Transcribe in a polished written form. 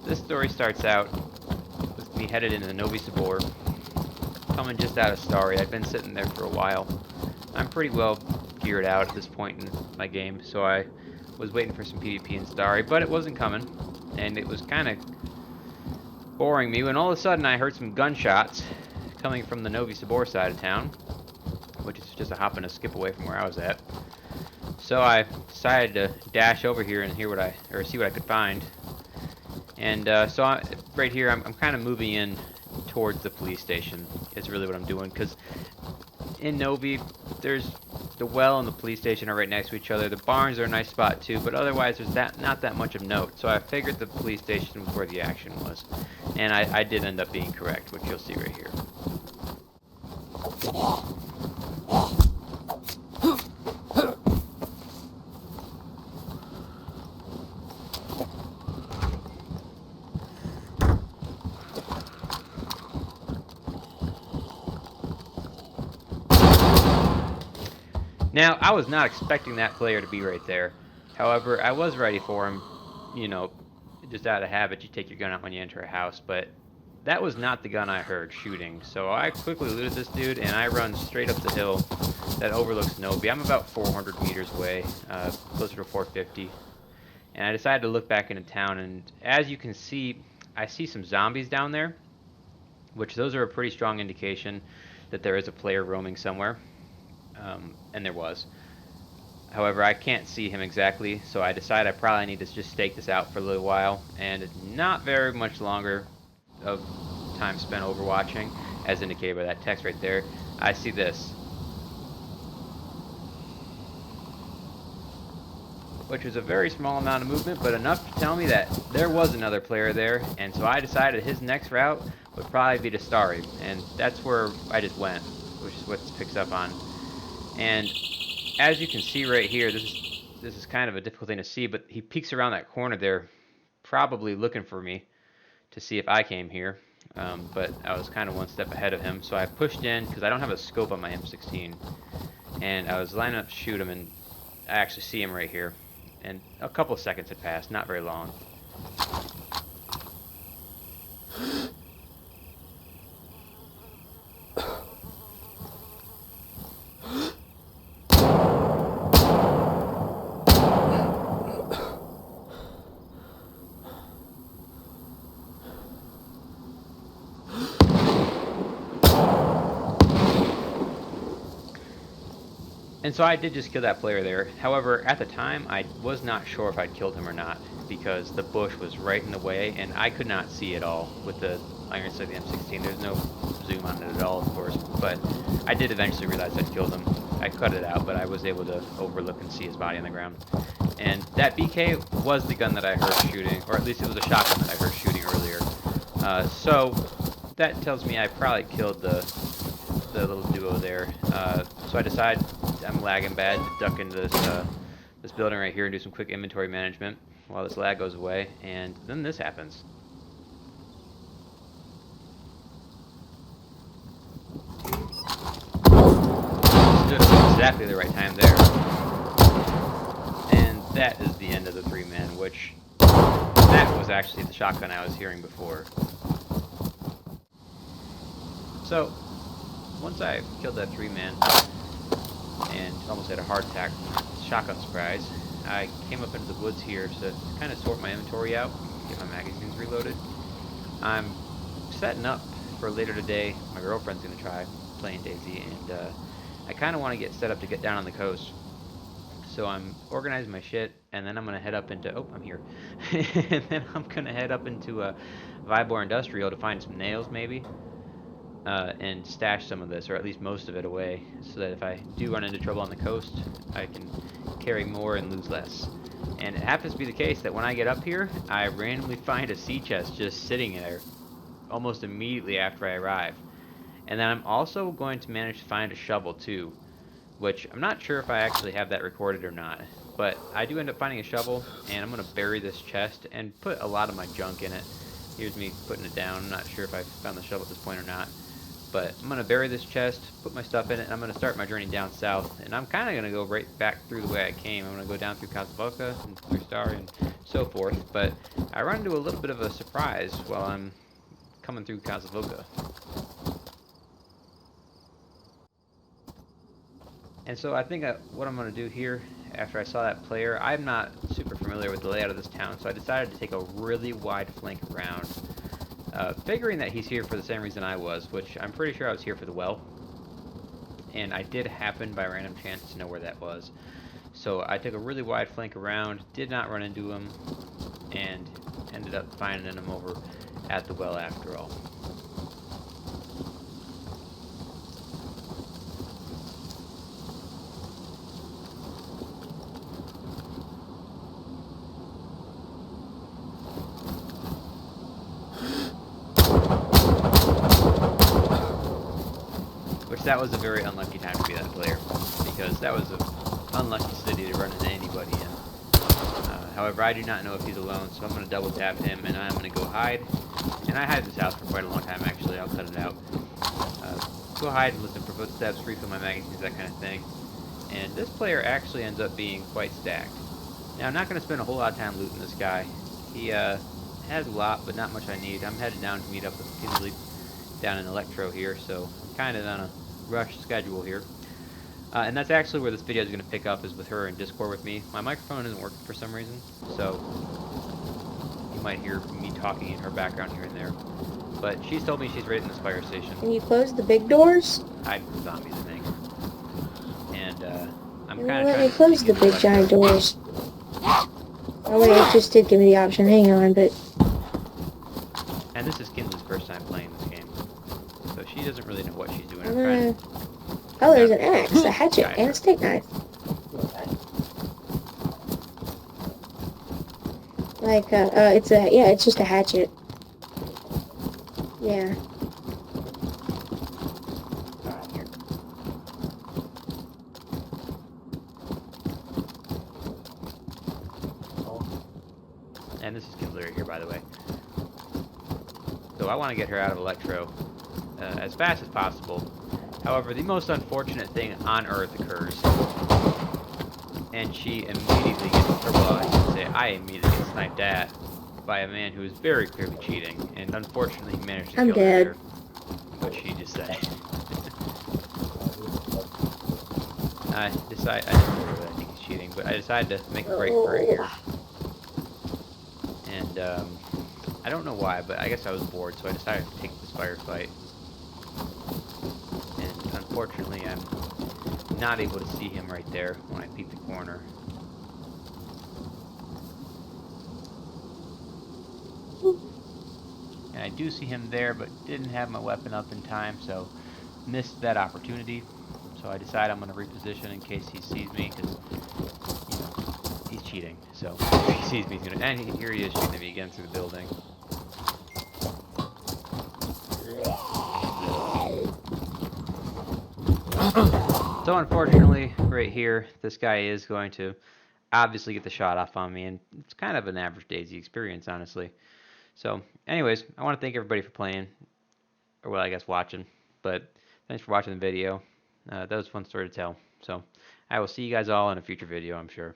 this story starts out with me headed into the Novi Sabor, coming just out of Starry. I'd been sitting there for a while. I'm pretty well geared out at this point in my game, so I was waiting for some PvP in Starry, but it wasn't coming, and it was kind of boring me when all of a sudden I heard some gunshots coming from the Novi Sabor side of town, which is just a hop and a skip away from where I was at. So I decided to dash over here and see what I could find. And right here, I'm kind of moving in towards the police station. Is really what I'm doing, because in Novi, there's the well and the police station are right next to each other. The barns are a nice spot too, but otherwise there's not that much of note. So I figured the police station was where the action was, and I did end up being correct, which you'll see right here. Now, I was not expecting that player to be right there. However, I was ready for him. You know, just out of habit, you take your gun out when you enter a house, but that was not the gun I heard shooting. So I quickly looted this dude, and I run straight up the hill that overlooks Novi. I'm about 400 meters away, closer to 450. And I decided to look back into town, and as you can see, I see some zombies down there, which those are a pretty strong indication that there is a player roaming somewhere. And there was. However, I can't see him exactly, so I decided I probably need to just stake this out for a little while, and not very much longer of time spent overwatching, as indicated by that text right there. I see this, which was a very small amount of movement, but enough to tell me that there was another player there, and so I decided his next route would probably be to Starry, and that's where I just went, which is what this picks up on. And as you can see right here, this is kind of a difficult thing to see, but he peeks around that corner there, probably looking for me to see if I came here. But I was kind of one step ahead of him, so I pushed in because I don't have a scope on my M16, and I was lining up to shoot him, and I actually see him right here. And a couple of seconds had passed, not very long. And so I did just kill that player there. However, at the time, I was not sure if I'd killed him or not, because the bush was right in the way, and I could not see at all with the iron sight of the M16. There's no zoom on it at all, of course, but I did eventually realize I'd killed him. I cut it out, but I was able to overlook and see his body on the ground. And that BK was the gun that I heard shooting, or at least it was a shotgun that I heard shooting earlier. So that tells me I probably killed the little duo there. So I decide I'm lagging bad to duck into this building right here and do some quick inventory management while this lag goes away, and then this happens. Stood at exactly the right time there. And that is the end of the three-man, which that was actually the shotgun I was hearing before. So once I killed that three-man and almost had a heart attack from shotgun surprise, I came up into the woods here to kind of sort my inventory out, get my magazines reloaded. I'm setting up for later today. My girlfriend's going to try playing DayZ, and I kind of want to get set up to get down on the coast. So I'm organizing my shit, and then I'm going to head up into, oh, I'm here. And then I'm going to head up into Vibor Industrial to find some nails maybe. And stash some of this, or at least most of it, away, so that if I do run into trouble on the coast, I can carry more and lose less. And it happens to be the case that when I get up here, I randomly find a sea chest just sitting there almost immediately after I arrive. And then I'm also going to manage to find a shovel too, which I'm not sure if I actually have that recorded or not. But I do end up finding a shovel, and I'm going to bury this chest and put a lot of my junk in it. Here's me putting it down. I'm not sure if I found the shovel at this point or not. But I'm going to bury this chest, put my stuff in it, and I'm going to start my journey down south. And I'm kind of going to go right back through the way I came. I'm going to go down through Casablanca and through Star and so forth. But I run into a little bit of a surprise while I'm coming through Casablanca. And so I think what I'm going to do here, after I saw that player, I'm not super familiar with the layout of this town, so I decided to take a really wide flank around, figuring that he's here for the same reason I was, which I'm pretty sure I was here for the well. And I did happen by random chance to know where that was. So I took a really wide flank around, did not run into him, and ended up finding him over at the well after all. Which that was a very unlucky time to be that player, because that was an unlucky city to run into anybody in. However, I do not know if he's alone, so I'm going to double tap him, and I'm going to go hide. And I hide this house for quite a long time, actually. I'll cut it out. Go hide and listen for footsteps, refill my magazines, that kind of thing. And this player actually ends up being quite stacked. Now, I'm not going to spend a whole lot of time looting this guy. He has a lot, but not much I need. I'm headed down to meet up with Kinsley down in Electro here, so I'm kind of on a rush schedule here. And that's actually where this video is going to pick up, is with her in Discord with me. My microphone isn't working for some reason, so you might hear me talking in her background here and there. But she's told me she's raiding this fire station. Can you close the big doors? Hide from zombies, I think. And I'm You kind won't of let me close the big giant door. doors. Oh wait, it just did give me the option. Hang on, but... And this is Kinsley's first time playing this game, so she doesn't really know what she's doing. Oh, there's an axe, a hatchet, and a steak knife. Like, it's just a hatchet. Yeah. And this is Kinsley right here, by the way. So I want to get her out of Electro as fast as possible. However, the most unfortunate thing on Earth occurs, and she immediately gets, or well, I should say, I immediately get sniped at by a man who is very clearly cheating, and unfortunately he managed to kill her. What she just said. I don't know that I think he's cheating, but I decided to make a break for it here. And I don't know why, but I guess I was bored, so I decided to take this firefight. And unfortunately, I'm not able to see him right there when I peek the corner. And I do see him there, but didn't have my weapon up in time, so missed that opportunity. So I decide I'm going to reposition in case he sees me, because, you know, he's cheating. So if he sees me, he's going to... And here he is shooting at me again through the building. So unfortunately, right here, this guy is going to obviously get the shot off on me, and it's kind of an average DayZ experience, honestly. So anyways, I want to thank everybody for playing, or well, I guess watching, but thanks for watching the video. That was a fun story to tell. So I will see you guys all in a future video, I'm sure.